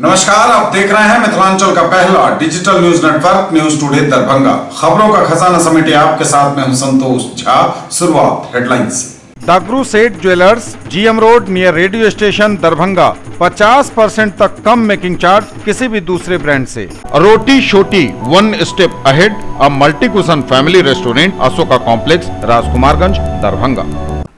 नमस्कार, आप देख रहे हैं मिथिलांचल का पहला digital news network news today Darbhanga. खबरों का खजाना समेटे आपके साथ में हूं संतोष झा। शुरुआत हेडलाइंस से। दागरू सेठ jewellers, GM road near radio station Darbhanga 50% तक कम मेकिंग चार्ज किसी भी दूसरे ब्रांड से। Roti Shoti one step ahead, a multi cuisine family restaurant, Ashoka complex, Rajkumarganj, Darbhanga.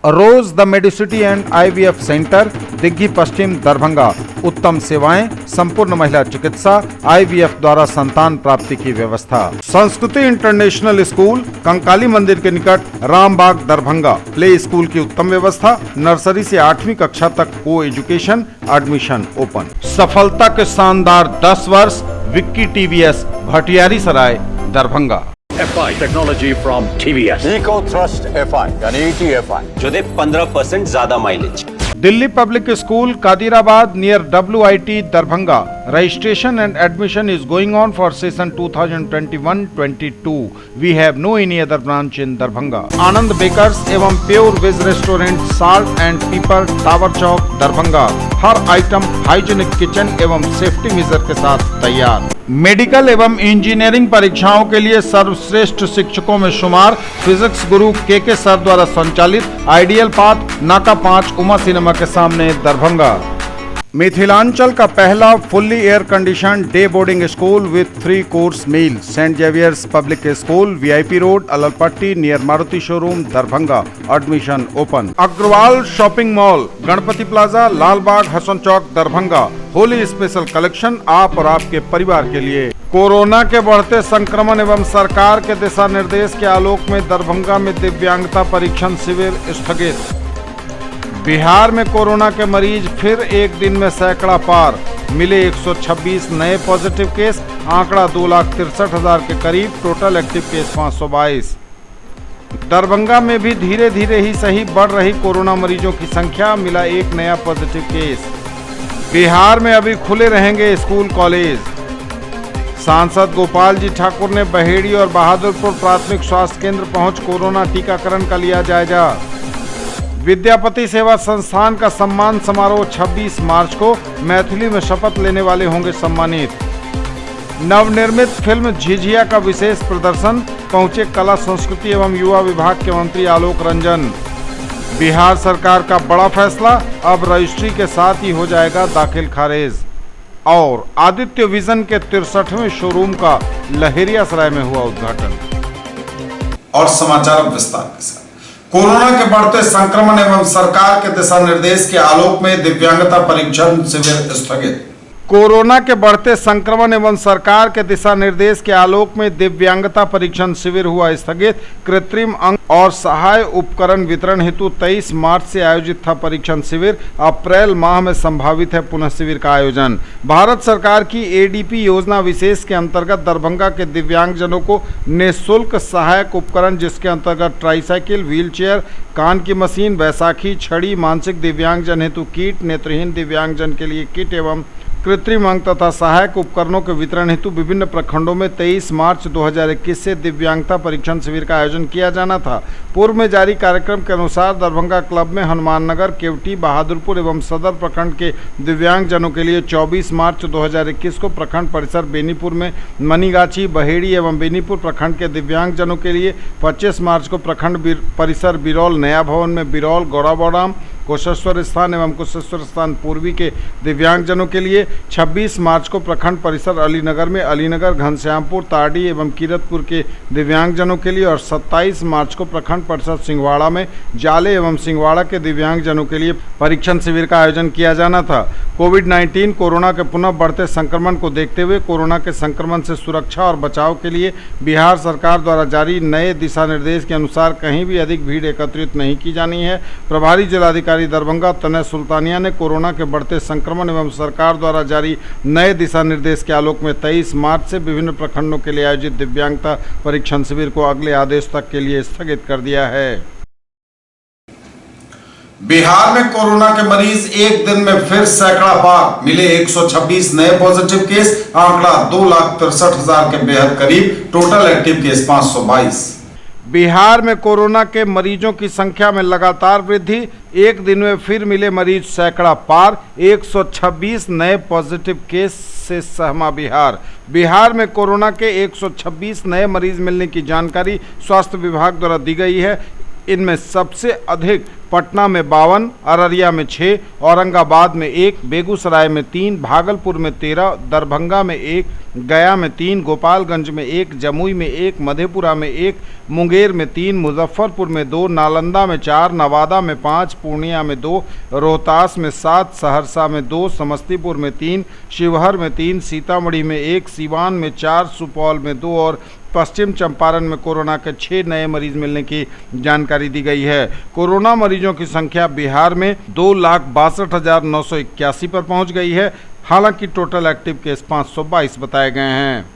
Rose the medicity and IVF centre, Digghi Pashchim, Darbhanga. उत्तम सेवाएं, संपूर्ण महिला चिकित्सा, आईवीएफ द्वारा संतान प्राप्ति की व्यवस्था। संस्कृति इंटरनेशनल स्कूल, कंकाली मंदिर के निकट, रामबाग, दरभंगा। प्ले स्कूल की उत्तम व्यवस्था, नर्सरी से 8वीं कक्षा तक को एजुकेशन, एडमिशन ओपन। सफलता के शानदार 10 वर्ष, Vicky TVS, Bhatiyari Sarai, Darbhanga. FI technology from TVS, eco thrust FI यानी ETFI जो दे 15% ज्यादा mileage. Delhi public school, Kadirabad near WIT, Darbhanga. Registration and admission is going on for session 2021-22. We have no any other branch in Darbhanga. Anand bakers एवं pure veg restaurant, salt and pepper, tower Chowk, Darbhanga. हर item hygienic kitchen एवं safety measure के साथ तैयार। Medical एवं engineering परीक्षाओं के लिए सर्वश्रेष्ठ शिक्षकों में शुमार फिजिक्स गुरु के सर द्वारा संचालित आइडियल पाथ, नाका 5, उमा सिनेमा के सामने, दरभंगा। मिथिलांचल का पहला fully air condition day boarding school with 3 course meal, Saint Xavier's public school, VIP road, Allalpatti near Maruti showroom, Darbhanga. Admission open. Agrawal shopping mall, Ganpati plaza, Lalbagh, Hasan Chowk, Darbhanga. Holi special collection आप और आपके परिवार के लिए। कोरोना के बढ़ते संक्रमण एवं सरकार के दिशा निर्देश के आलोक में दरभंगा में दिव्यांगता परीक्षण शिविर स्थगित। बिहार में कोरोना के मरीज फिर एक दिन में सैकड़ा पार, मिले 126 नए पॉजिटिव केस, आंकड़ा 2,63,000 के करीब, टोटल एक्टिव केस 522। दरभंगा में भी धीरे धीरे ही सही बढ़ रही कोरोना मरीजों की संख्या, मिला एक नया पॉजिटिव केस। बिहार में अभी खुले रहेंगे स्कूल कॉलेज। सांसद गोपाल जी ठाकुर ने बहेड़ी और बहादुरपुर प्राथमिक स्वास्थ्य केंद्र पहुंच कोरोना टीकाकरण का लिया जायजा। विद्यापति सेवा संस्थान का सम्मान समारोह 26 मार्च को, मैथिली में शपथ लेने वाले होंगे सम्मानित। नवनिर्मित फिल्म झिझिया का विशेष प्रदर्शन, पहुंचे कला संस्कृति एवं युवा विभाग के मंत्री आलोक रंजन। बिहार सरकार का बड़ा फैसला, अब रजिस्ट्री के साथ ही हो जाएगा दाखिल खारिज। और आदित्य विजन के 63वें शोरूम का लहेरियासराय में हुआ उद्घाटन। और समाचार विस्तार के साथ। कोरोना के बढ़ते संक्रमण एवं सरकार के दिशा निर्देश के आलोक में दिव्यांगता परीक्षण शिविर स्थगित। कोरोना के बढ़ते संक्रमण एवं सरकार के दिशा निर्देश के आलोक में दिव्यांगता परीक्षण शिविर हुआ स्थगित। कृत्रिम अंग और सहाय उपकरण वितरण हेतु 23 मार्च से आयोजित था परीक्षण शिविर। अप्रैल माह में संभावित है पुनः शिविर का आयोजन। भारत सरकार की ADP योजना विशेष के अंतर्गत दरभंगा के दिव्यांगजनों को निःशुल्क सहायक उपकरण, जिसके अंतर्गत ट्राईसाइकिल, व्हीलचेयर, कान की मशीन, बैसाखी, छड़ी, मानसिक दिव्यांगजन हेतु किट, नेत्रहीन दिव्यांगजन के लिए किट एवं कृत्रिम अंग तथा सहायक उपकरणों के वितरण हेतु विभिन्न प्रखंडों में 23 मार्च 2021 से दिव्यांगता परीक्षण शिविर का आयोजन किया जाना था। पूर्व में जारी कार्यक्रम के अनुसार दरभंगा क्लब में हनुमान नगर, केवटी, बहादुरपुर एवं सदर प्रखंड के दिव्यांगजनों के लिए 24 मार्च 2021 को प्रखंड परिसर बेनीपुर में मनीगाछी, बहेड़ी एवं बेनीपुर प्रखंड के दिव्यांगजनों के लिए 25 मार्च को प्रखंड परिसर बिरौल नया भवन में बिरौल, गौराबौराम, कुशेश्वर स्थान एवं कुशेश्वर स्थान पूर्वी के दिव्यांगजनों के लिए 26 मार्च को प्रखंड परिसर अलीनगर में अलीनगर, घनश्यामपुर, ताड़ी एवं कीरतपुर के दिव्यांगजनों के लिए और 27 मार्च को प्रखंड परिसर सिंहवाड़ा में जाले एवं सिंहवाड़ा के दिव्यांगजनों के लिए परीक्षण शिविर का आयोजन किया जाना था। कोविड-19 कोरोना के पुनः बढ़ते संक्रमण को देखते हुए कोरोना के संक्रमण से सुरक्षा और बचाव के लिए बिहार सरकार द्वारा जारी नए दिशा निर्देश के अनुसार कहीं भी अधिक भीड़ एकत्रित नहीं की जानी है। प्रभारी जिलाधिकारी दरभंगा तनय सुल्तानिया ने कोरोना के बढ़ते संक्रमण एवं सरकार द्वारा जारी नए दिशा निर्देश के आलोक में 23 मार्च से विभिन्न प्रखंडों के लिए आयोजित दिव्यांगता परीक्षण शिविर को अगले आदेश तक के लिए स्थगित कर दिया है। बिहार में कोरोना के मरीज एक दिन में फिर सैकड़ा पार, मिले 126 नए पॉजिटिव केस, आंकड़ा 2,63,000 के बेहद करीब, टोटल एक्टिव केस 522। बिहार में कोरोना के मरीजों की संख्या में लगातार वृद्धि, एक दिन में फिर मिले मरीज सैकड़ा पार, 126 नए पॉजिटिव केस से सहमा बिहार। बिहार में कोरोना के 126 नए मरीज मिलने की जानकारी स्वास्थ्य विभाग द्वारा दी गई है। इनमें सबसे अधिक पटना में 52, अररिया में 6, औरंगाबाद में 1, बेगूसराय में 3, भागलपुर में 13, दरभंगा में 1, गया में 3, गोपालगंज में 1, जमुई में 1, मधेपुरा में 1, मुंगेर में 3, मुजफ्फरपुर में 2, नालंदा में 4, नवादा में 5, पूर्णिया में 2, रोहतास में 7, सहरसा में 2, समस्तीपुर में 3, शिवहर में 3, सीतामढ़ी में 1, सिवान में 4, सुपौल में 2 और पश्चिम चंपारण में कोरोना के 6 नए मरीज मिलने की जानकारी दी गई है। कोरोना मरीजों की संख्या बिहार में 2,62,981 पर पहुंच गई है। हालांकि टोटल एक्टिव केस 522 बताए गए हैं।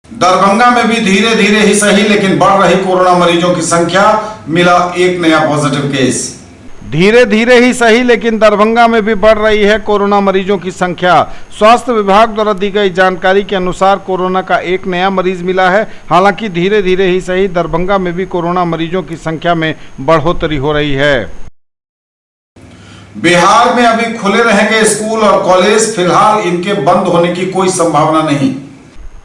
दरभंगा में भी धीरे धीरे ही सही लेकिन बढ़ रही कोरोना मरीजों की संख्या, मिला एक नया पॉजिटिव केस। धीरे धीरे ही सही लेकिन दरभंगा में भी बढ़ रही है कोरोना मरीजों की संख्या। स्वास्थ्य विभाग द्वारा दी गई जानकारी के अनुसार कोरोना का एक नया मरीज मिला है। हालांकि धीरे धीरे ही सही दरभंगा में भी कोरोना मरीजों की संख्या में बढ़ोतरी हो रही है। बिहार में अभी खुले रहेंगे स्कूल और कॉलेज, फिलहाल इनके बंद होने की कोई संभावना नहीं।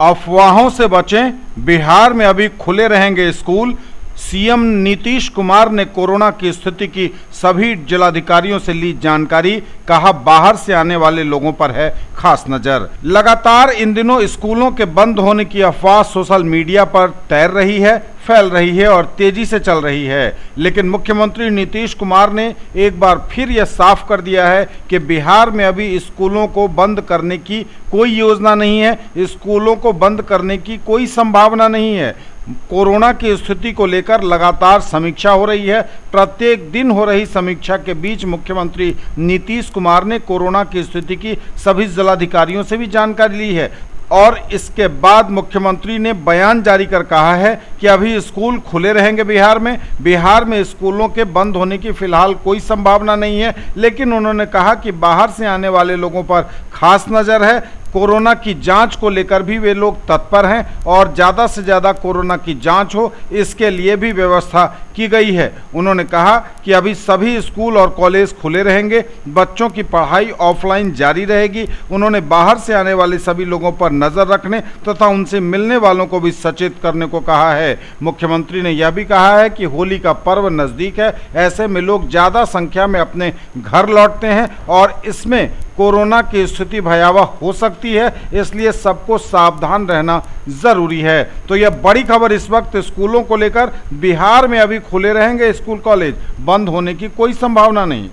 अफवाहों से बचें, बिहार में अभी खुले रहेंगे स्कूल। सीएम नीतीश कुमार ने कोरोना की स्थिति की सभी जिलाधिकारियों से ली जानकारी, कहा बाहर से आने वाले लोगों पर है खास नजर। लगातार इन दिनों स्कूलों के बंद होने की अफवाह सोशल मीडिया पर तैर रही है, फैल रही है और तेजी से चल रही है। लेकिन मुख्यमंत्री नीतीश कुमार ने एक बार फिर यह साफ कर दिया है कि बिहार में अभी स्कूलों को बंद करने की कोई योजना नहीं है, स्कूलों को बंद करने की कोई संभावना नहीं है। कोरोना की स्थिति को लेकर लगातार समीक्षा हो रही है। प्रत्येक दिन हो रही समीक्षा के बीच मुख्यमंत्री नीतीश कुमार ने कोरोना की स्थिति की सभी जिलाधिकारियों से भी जानकारी ली है और इसके बाद मुख्यमंत्री ने बयान जारी कर कहा है कि अभी स्कूल खुले रहेंगे बिहार में। बिहार में स्कूलों के बंद होने की फिलहाल कोई संभावना नहीं है, लेकिन उन्होंने कहा कि बाहर से आने वाले लोगों पर खास नज़र है। कोरोना की जांच को लेकर भी वे लोग तत्पर हैं और ज़्यादा से ज़्यादा कोरोना की जांच हो, इसके लिए भी व्यवस्था की गई है। उन्होंने कहा कि अभी सभी स्कूल और कॉलेज खुले रहेंगे, बच्चों की पढ़ाई ऑफलाइन जारी रहेगी। उन्होंने बाहर से आने वाले सभी लोगों पर नज़र रखने तथा उनसे मिलने वालों को भी सचेत करने को कहा है। मुख्यमंत्री ने यह भी कहा है कि होली का पर्व नज़दीक है, ऐसे में लोग ज़्यादा संख्या में अपने घर लौटते हैं और इसमें कोरोना की स्थिति भयावह हो सकती है, इसलिए सबको सावधान रहना जरूरी है। तो यह बड़ी खबर इस वक्त स्कूलों को लेकर। बिहार में अभी खुले रहेंगे स्कूल कॉलेज, बंद होने की कोई संभावना नहीं।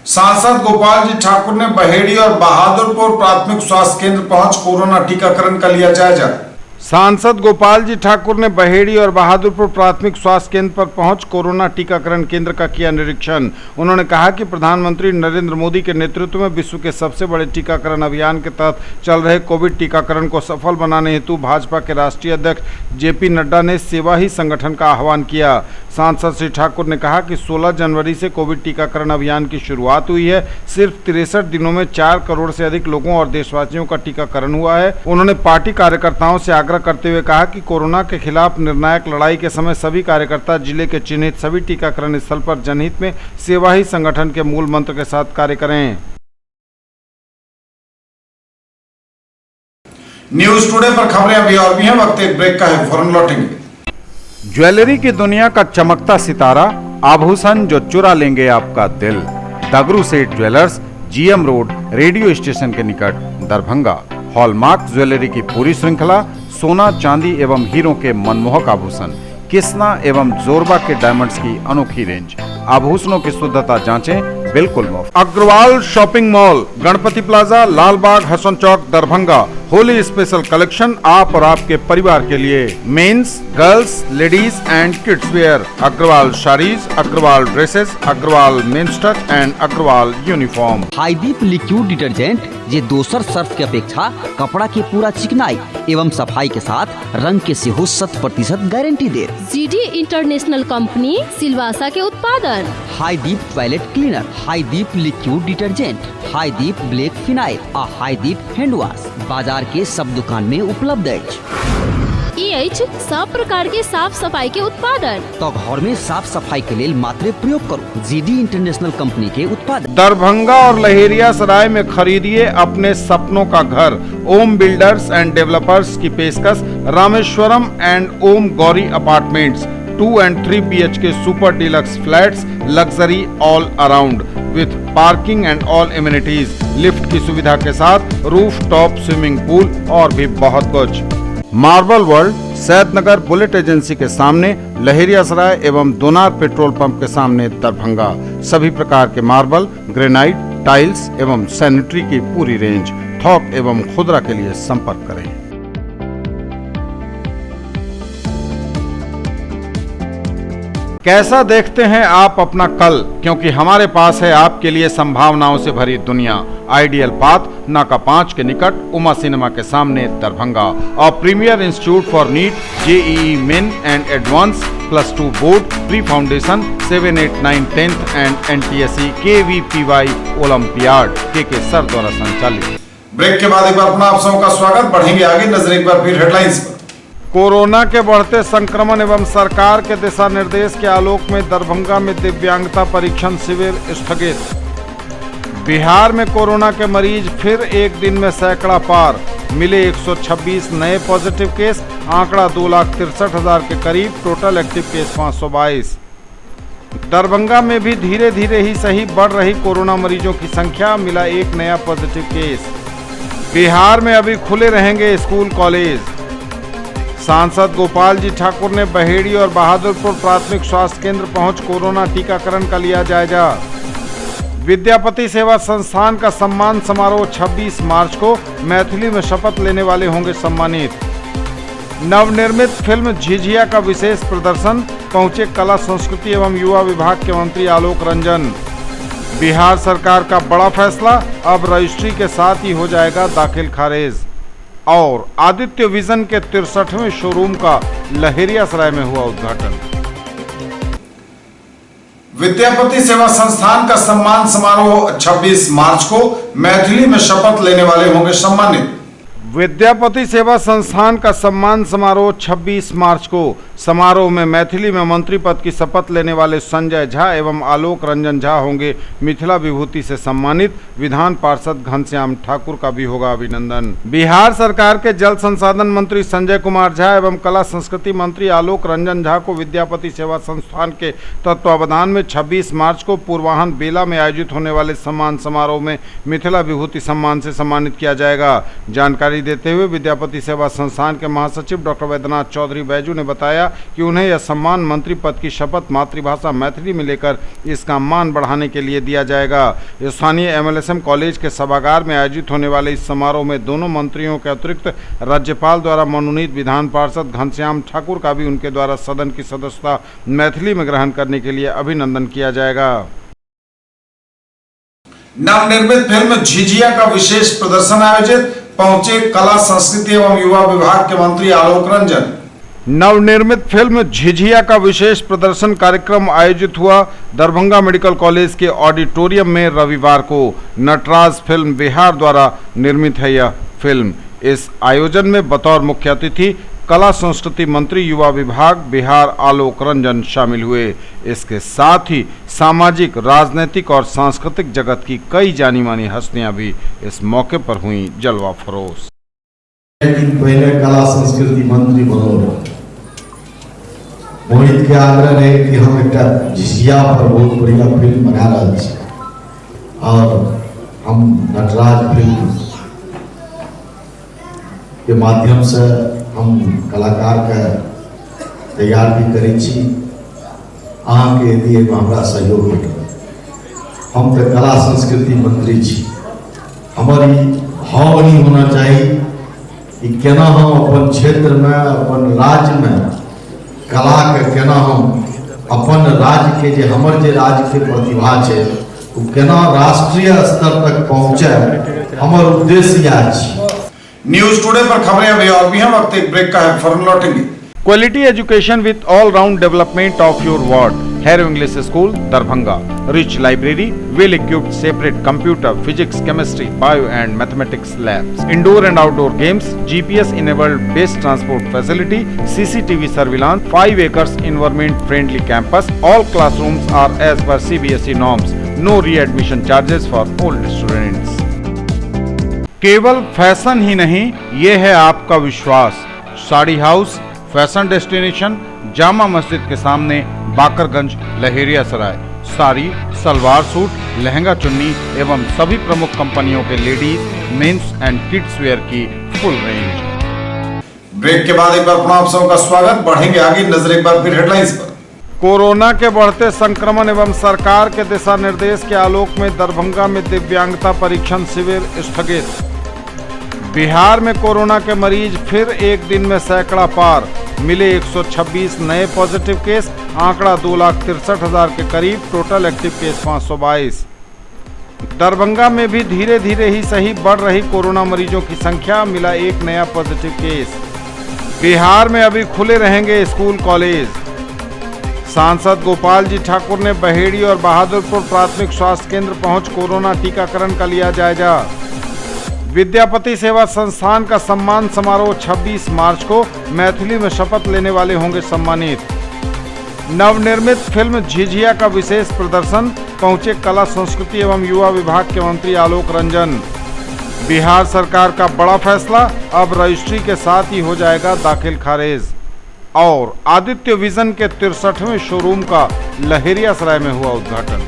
सांसद गोपाल जी ठाकुर ने बहेड़ी और बहादुरपुर प्राथमिक स्वास्थ्य केंद्र पहुंच कोरोना टीकाकरण का लिया जायजा। सांसद गोपाल जी ठाकुर ने बहेड़ी और बहादुरपुर प्राथमिक स्वास्थ्य केंद्र पर पहुंच कोरोना टीकाकरण केंद्र का किया निरीक्षण। उन्होंने कहा कि प्रधानमंत्री नरेंद्र मोदी के नेतृत्व में विश्व के सबसे बड़े टीकाकरण अभियान के तहत चल रहे कोविड टीकाकरण को सफल बनाने हेतु भाजपा के राष्ट्रीय अध्यक्ष जेपी नड्डा ने सेवा ही संगठन का आह्वान किया। सांसद श्री ठाकुर ने कहा कि 16 जनवरी से कोविड टीकाकरण अभियान की शुरुआत हुई है। सिर्फ 63 दिनों में 4 करोड़ से अधिक लोगों और देशवासियों का टीकाकरण हुआ है। उन्होंने पार्टी कार्यकर्ताओं से आग्रह करते हुए कहा कि कोरोना के खिलाफ निर्णायक लड़ाई के समय सभी कार्यकर्ता जिले के चिन्हित सभी टीकाकरण स्थल पर जनहित में सेवा ही संगठन के मूल मंत्र के साथ कार्य करें। न्यूज टुडे पर खबरें अभी और भी हैं, वक्त एक ब्रेक का है, फौरन लौटेंगे। ज्वेलरी की दुनिया का चमकता सितारा, आभूषण जो चुरा लेंगे आपका दिल। दगरू सेठ jewellers, GM road, radio station के निकट, दरभंगा। हॉलमार्क ज्वेलरी की पूरी श्रृंखला, सोना चांदी एवं हीरों के मनमोहक आभूषण, किस्ना एवं जोरबा के डायमंड्स की अनोखी रेंज। आभूषणों की शुद्धता जांचें, बिल्कुल मुफ्त। Agrawal shopping mall, Ganpati plaza, Lal Bagh, Hasan Chowk, Darbhanga. Holi special collection आप और आपके परिवार के लिए। Men's, girls, ladies and kids wear. Agrawal saris, Agrawal dresses, Agrawal men's touch and Agrawal uniform. Haideep liquid detergent जे दोसर सर्फ के अपेक्षा कपड़ा के पूरा चिकनाई एवं सफाई के साथ रंग के सेहो 100% गारंटी दे। जीडी इंटरनेशनल कंपनी सिलवासा के उत्पादन। Haideep toilet cleaner, Haideep liquid detergent, Haideep black phenyl आ हाईदीप हैंड वॉश बाजार के सब दुकान में उपलब्ध है। ई अछि सब प्रकार के साफ सफाई के उत्पादन। तो घर में साफ सफाई के लिए मात्र प्रयोग करो जीडी इंटरनेशनल कंपनी के उत्पाद। दरभंगा और लहेरियासराय में खरीदिए अपने सपनों का घर। ओम बिल्डर्स एंड डेवलपर्स की पेशकश Rameshwaram and Om Gauri apartments 2 and 3 BHK super deluxe flats, luxury all around with parking and all amenities, lift की सुविधा के साथ रूफ टॉप स्विमिंग पूल और भी बहुत कुछ। Marble world Saidnagar bullet agency के सामने, लहेरियासराय एवं दोनार पेट्रोल पंप के सामने दरभंगा। सभी प्रकार के मार्बल, ग्रेनाइट, टाइल्स एवं सैनिटरी की पूरी रेंज। थोक एवं खुदरा के लिए संपर्क करें। कैसा देखते हैं आप अपना कल, क्योंकि हमारे पास है आपके लिए संभावनाओं से भरी दुनिया। आइडियल पाथ नाका 5 के निकट, उमा सिनेमा के सामने दरभंगा। और premier institute for NEET, JEE main and advance, +2 board, pre foundation, 7, 8, 9, 10th and NTSE KVPY olympiad के सर द्वारा संचालित। ब्रेक के बाद एक बार पुनः आप सबका स्वागत। बढ़ेंगे आगे, नजर एक बार फिर हेडलाइंस पर। कोरोना के बढ़ते संक्रमण एवं सरकार के दिशा निर्देश के आलोक में दरभंगा में दिव्यांगता परीक्षण शिविर स्थगित। बिहार में कोरोना के मरीज फिर एक दिन में सैकड़ा पार, मिले 126 नए पॉजिटिव केस, आंकड़ा 2,63,000 के करीब, टोटल एक्टिव केस 522। दरभंगा में भी धीरे धीरे ही सही बढ़ रही कोरोना मरीजों की संख्या, मिला एक नया पॉजिटिव केस। बिहार में अभी खुले रहेंगे स्कूल कॉलेज। सांसद गोपाल जी ठाकुर ने बहेड़ी और बहादुरपुर प्राथमिक स्वास्थ्य केंद्र पहुंच कोरोना टीकाकरण का लिया जायजा। विद्यापति सेवा संस्थान का सम्मान समारोह 26 मार्च को, मैथिली में शपथ लेने वाले होंगे सम्मानित। नवनिर्मित फिल्म झिझिया का विशेष प्रदर्शन, पहुंचे कला संस्कृति एवं युवा विभाग के मंत्री आलोक रंजन। बिहार सरकार का बड़ा फैसला, अब रजिस्ट्री के साथ ही हो जाएगा दाखिल खारिज। और आदित्य विजन के 63वें शोरूम का लहेरियासराय में हुआ उद्घाटन। विद्यापति सेवा संस्थान का सम्मान समारोह 26 मार्च को, मैथिली में शपथ लेने वाले होंगे सम्मानित। विद्यापति सेवा संस्थान का सम्मान समारोह 26 मार्च को, समारोह में मैथिली में मंत्री पद की शपथ लेने वाले संजय झा एवं आलोक रंजन झा होंगे मिथिला विभूति से सम्मानित। विधान पार्षद घनश्याम ठाकुर का भी होगा अभिनंदन। बिहार सरकार के जल संसाधन मंत्री संजय कुमार झा एवं कला संस्कृति मंत्री आलोक रंजन झा को विद्यापति सेवा संस्थान के तत्वावधान में 26 मार्च को पूर्वाहन बेला में आयोजित होने वाले सम्मान समारोह में मिथिला विभूति सम्मान से सम्मानित किया जाएगा। जानकारी देते हुए विद्यापति सेवा संस्थान के महासचिव डॉक्टर वैद्यनाथ चौधरी बैजू ने बताया कि उन्हें यह सम्मान मंत्री पद की शपथ मातृभाषा मैथिली में लेकर इसका मान बढ़ाने के लिए दिया जाएगा। स्थानीय MLSM कॉलेज के सभागार में आयोजित होने वाले इस समारोह में दोनों मंत्रियों के अतिरिक्त राज्यपाल द्वारा मनोनीत विधान पार्षद घनश्याम ठाकुर का भी उनके द्वारा सदन की सदस्यता मैथिली में ग्रहण करने के लिए अभिनंदन किया जाएगा। नवनिर्मित फिल्म झिझिया का विशेष प्रदर्शन आयोजित, पहुंचे कला संस्कृति एवं युवा विभाग के मंत्री आलोक रंजन। नवनिर्मित फिल्म झिझिया का विशेष प्रदर्शन कार्यक्रम आयोजित हुआ दरभंगा मेडिकल कॉलेज के ऑडिटोरियम में रविवार को। नटराज फिल्म बिहार द्वारा निर्मित है यह फिल्म। इस आयोजन में बतौर मुख्य अतिथि कला संस्कृति मंत्री युवा विभाग बिहार आलोक रंजन शामिल हुए। इसके साथ ही सामाजिक, राजनीतिक और सांस्कृतिक जगत की कई जानी मानी हस्तियां भी इस मौके पर हुई जलवा फरोश। लेकिन पहले कला संस्कृति मंत्री बनो, मोहित के आग्रह रहे कि हम एक झिझिया पर बहुत बढ़िया फिल्म बना रहे थे और हम नटराज फिल्म के माध्यम से हम कलाकार के तैयार भी करें छी। अहाँ के यदि हमरा सहयोग भेटत, हम तो कला संस्कृति मंत्री छी, हमारी भाव नहीं होना चाहिए कि केना हम अपन क्षेत्र में, अपन राज्य में कला के केना हम अपन राज्य के जे हमर जे राज्य के प्रतिभा है वो केना राष्ट्रीय स्तर तक पहुंचे, हमर उद्देश्य यह है। न्यूज टुडे पर खबरें अभी और भी हैं, वक्त एक ब्रेक का है, फौरन लौटेंगे। Quality education with all round development of your ward. Harrow English school Darbhanga, rich library, well equipped separate computer, physics, chemistry, bio and mathematics labs, indoor and outdoor games, GPS enabled based transport facility, CCTV surveillance, 5 acres environment friendly campus. All classrooms are as per CBSE norms. No re-admission charges for old students. केवल fashion ही नहीं, ये है आपका विश्वास। Sari house fashion destination, Jama Masjid के सामने, Bakarganj, Laheriasarai. Sari, salwar suit, lehenga chunni एवं सभी प्रमुख कंपनियों के ladies, men's and kids wear की फुल रेंज। ब्रेक के बाद एक बार पुनः आप सबका स्वागत। बढ़ेंगे आगे, नजर एक बार फिर हेडलाइंस पर। कोरोना के बढ़ते संक्रमण एवं सरकार के दिशा निर्देश के आलोक में दरभंगा में दिव्यांगता परीक्षण शिविर स्थगित। बिहार में कोरोना के मरीज फिर एक दिन में सैकड़ा पार, मिले 126 नए पॉजिटिव केस, आंकड़ा 2,63,000 के करीब, टोटल एक्टिव केस 522। दरभंगा में भी धीरे धीरे ही सही बढ़ रही कोरोना मरीजों की संख्या, मिला एक नया पॉजिटिव केस। बिहार में अभी खुले रहेंगे स्कूल कॉलेज। सांसद गोपाल जी ठाकुर ने बहेड़ी और बहादुरपुर प्राथमिक स्वास्थ्य केंद्र पहुंच कोरोना टीकाकरण का लिया जायजा। विद्यापति सेवा संस्थान का सम्मान समारोह 26 मार्च को, मैथिली में शपथ लेने वाले होंगे सम्मानित। नवनिर्मित फिल्म झिझिया का विशेष प्रदर्शन, पहुंचे कला संस्कृति एवं युवा विभाग के मंत्री आलोक रंजन। बिहार सरकार का बड़ा फैसला, अब रजिस्ट्री के साथ ही हो जाएगा दाखिल खारिज। और आदित्य विजन के 63वें शोरूम का लहेरियासराय में हुआ उद्घाटन।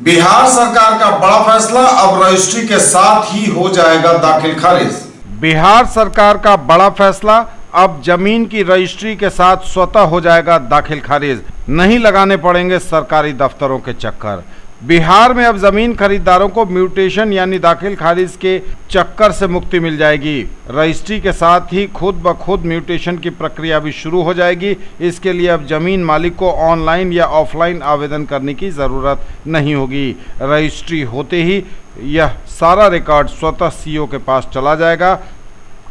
बिहार सरकार का बड़ा फैसला, अब रजिस्ट्री के साथ ही हो जाएगा दाखिल खारिज। बिहार सरकार का बड़ा फैसला, अब जमीन की रजिस्ट्री के साथ स्वतः हो जाएगा दाखिल खारिज, नहीं लगाने पड़ेंगे सरकारी दफ्तरों के चक्कर। बिहार में अब जमीन खरीदारों को म्यूटेशन यानी दाखिल खारिज के चक्कर से मुक्ति मिल जाएगी। रजिस्ट्री के साथ ही खुद ब खुद म्यूटेशन की प्रक्रिया भी शुरू हो जाएगी। इसके लिए अब जमीन मालिक को ऑनलाइन या ऑफलाइन आवेदन करने की ज़रूरत नहीं होगी। रजिस्ट्री होते ही यह सारा रिकॉर्ड स्वतः सीओ के पास चला जाएगा।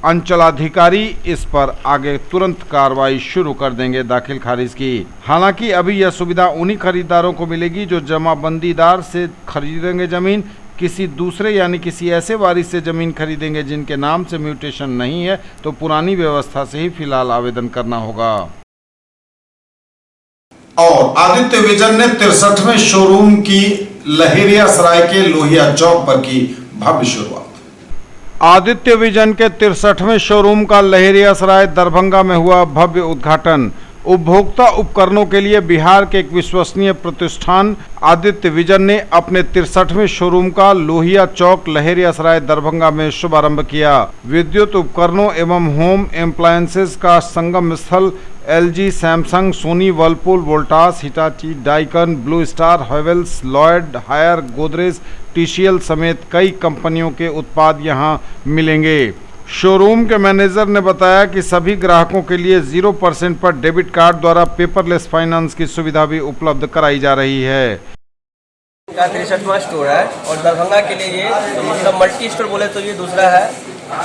अंचलाधिकारी इस पर आगे तुरंत कार्रवाई शुरू कर देंगे दाखिल खारिज की। हालांकि अभी यह सुविधा उन्हीं खरीदारों को मिलेगी जो जमाबंदीदार से खरीदेंगे जमीन। किसी दूसरे यानी किसी ऐसे वारिस से जमीन खरीदेंगे जिनके नाम से म्यूटेशन नहीं है तो पुरानी व्यवस्था से ही फिलहाल आवेदन करना होगा। और आदित्य विजन ने 63वें शोरूम की लहेरियासराय के लोहिया चौक पर की भव्य शुरुआत। आदित्य विजन के 63वें शोरूम का लहेरियासराय दरभंगा में हुआ भव्य उद्घाटन। उपभोक्ता उपकरणों के लिए बिहार के एक विश्वसनीय प्रतिष्ठान आदित्य विजन ने अपने 63वें शोरूम का लोहिया चौक लहेरियासराय दरभंगा में शुभारंभ किया। विद्युत उपकरणों एवं होम एप्लायंसेस का संगम स्थल LG, Samsung, Sony, Whirlpool, Voltas, Hitachi, Daikin, Blue Star, Havells, Lloyd, Haier, Godrej, TCL समेत कई कंपनियों के उत्पाद यहां मिलेंगे। शोरूम के मैनेजर ने बताया कि सभी ग्राहकों के लिए 0% पर डेबिट कार्ड द्वारा पेपरलेस फाइनेंस की सुविधा भी उपलब्ध कराई जा रही है। का 63वां स्टोर है और दरभंगा के लिए ये मतलब मल्टी स्टोर बोले तो ये दूसरा है।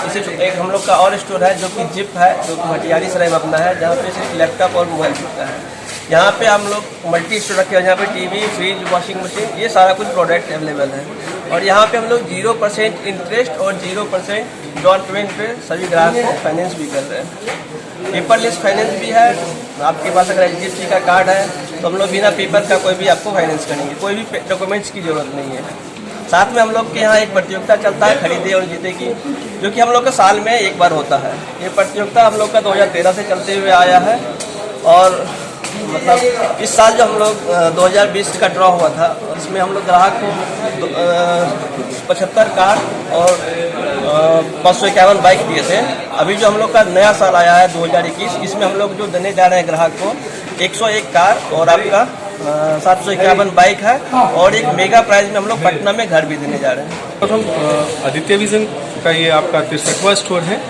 इसे एक हम लोग का और स्टोर है जो कि जिप है, जो कि भटियारी सराय में अपना है, जहाँ पे सिर्फ लैपटॉप और मोबाइल मिलता है। यहाँ पे हम लोग मल्टी स्टोर रखे हैं, जहाँ पे टीवी, फ्रिज, वॉशिंग मशीन, ये सारा कुछ प्रोडक्ट अवेलेबल है। और यहाँ पे हम लोग 0% इंटरेस्ट और 0% डाउन पेमेंट पे सभी ग्राहक को फाइनेंस भी कर रहे हैं। पेपरलेस फाइनेंस भी है। आपके पास अगर HDFC का कार्ड है तो हम लोग बिना पेपर का कोई भी आपको फाइनेंस करेंगे, कोई भी डॉक्यूमेंट्स की जरूरत नहीं है। साथ में हम लोग के यहाँ एक प्रतियोगिता चलता है खरीदे और जीते की, जो कि हम लोग का साल में एक बार होता है। ये प्रतियोगिता हम लोग का 2013 से चलते हुए आया है और मतलब इस साल जो हम लोग 2020 का ड्रॉ हुआ था, इसमें हम लोग ग्राहक को 75 कार और 551 बाइक दिए थे। अभी जो हम लोग का नया साल आया है 2021, इसमें हम लोग जो देने जा रहे हैं ग्राहक को 101 कार और आपका 751 बाइक है और एक मेगा प्राइज में हम लोग पटना में घर भी देने जा रहे हैं। प्रथम आदित्य विजन का ये आपका 63वां स्टोर है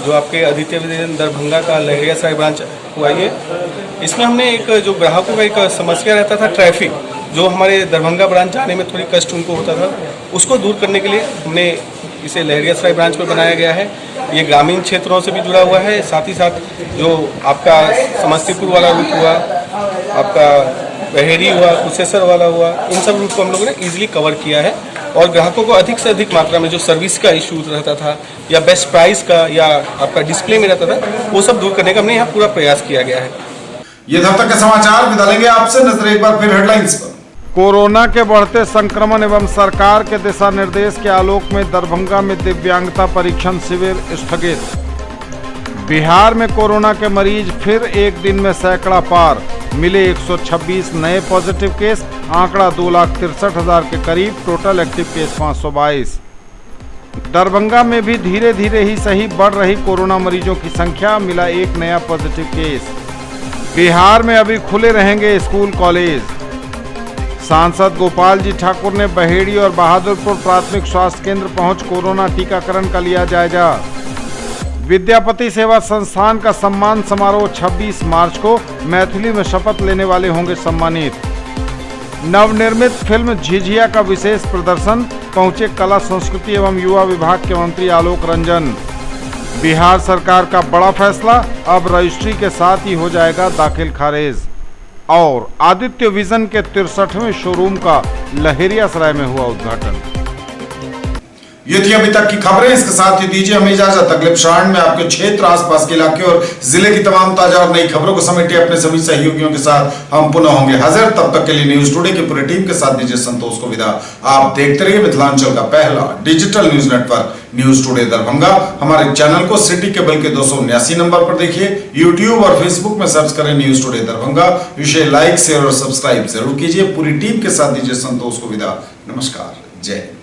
जो आपके आदित्य विजन दरभंगा का लहेरियासराय ब्रांच हुआ। ये इसमें हमने एक जो ग्राहकों का एक समस्या रहता था ट्रैफिक, जो हमारे दरभंगा ब्रांच जाने में थोड़ी कष्ट उनको होता था, उसको दूर करने के लिए हमने इसे लहेरियासराय ब्रांच पर बनाया गया है। ये ग्रामीण क्षेत्रों से भी जुड़ा हुआ है, साथ ही साथ जो आपका समस्तीपुर वाला रूट हुआ, आपका बहेड़ी हुआ, कुशेश्वर वाला हुआ, इन सब रूट को हम लोगों ने ईजिली कवर किया है और ग्राहकों को अधिक से अधिक मात्रा में जो सर्विस का इशू रहता था या बेस्ट प्राइस का या आपका डिस्प्ले में रहता था, वो सब दूर करने का हमने यहाँ पूरा प्रयास किया गया है। ये तब तक के समाचार, विदा लेंगे आपसे। नजर एक बार फिर हेडलाइंस पर। कोरोना के बढ़ते संक्रमण एवं सरकार के दिशा निर्देश के आलोक में दरभंगा में दिव्यांगता परीक्षण शिविर स्थगित। बिहार में कोरोना के मरीज फिर एक दिन में सैकड़ा पार, मिले 126 नए पॉजिटिव केस, आंकड़ा 2,63,000 के करीब, टोटल एक्टिव केस 522। दरभंगा में भी धीरे धीरे ही सही बढ़ रही कोरोना मरीजों की संख्या, मिला एक नया पॉजिटिव केस। बिहार में अभी खुले रहेंगे स्कूल कॉलेज। सांसद गोपाल जी ठाकुर ने बहेड़ी और बहादुरपुर प्राथमिक स्वास्थ्य केंद्र पहुंच कोरोना टीकाकरण का लिया जायजा। विद्यापति सेवा संस्थान का सम्मान समारोह 26 मार्च को, मैथिली में शपथ लेने वाले होंगे सम्मानित। नवनिर्मित फिल्म झिझिया का विशेष प्रदर्शन, पहुंचे कला संस्कृति एवं युवा विभाग के मंत्री आलोक रंजन। बिहार सरकार का बड़ा फैसला, अब रजिस्ट्री के साथ ही हो जाएगा दाखिल खारिज। और आदित्य विजन के 63वें शोरूम का लहेरियासराय में हुआ उद्घाटन। ये थी अभी तक की खबरें, इसके साथ ही दीजिए हमें इजाजत। अगले क्षण में आपके क्षेत्र, आसपास के इलाके और जिले की तमाम ताजा और नई खबरों को समेटे अपने सभी सहयोगियों के साथ हम पुनः होंगे हाजिर। तब तक के लिए न्यूज टुडे की पूरी टीम के साथ दीजिए संतोष को विदा। आप देखते रहिए मिथिलांचल का पहला digital news network news today Darbhanga. हमारे चैनल को सिटी केबल के 279 नंबर पर देखिए, यूट्यूब और फेसबुक में सर्च करें न्यूज टुडे दरभंगा। इसे लाइक, शेयर और सब्सक्राइब जरूर कीजिए। पूरी टीम के साथ दीजिए संतोष को विदा। नमस्कार, जय हिंद।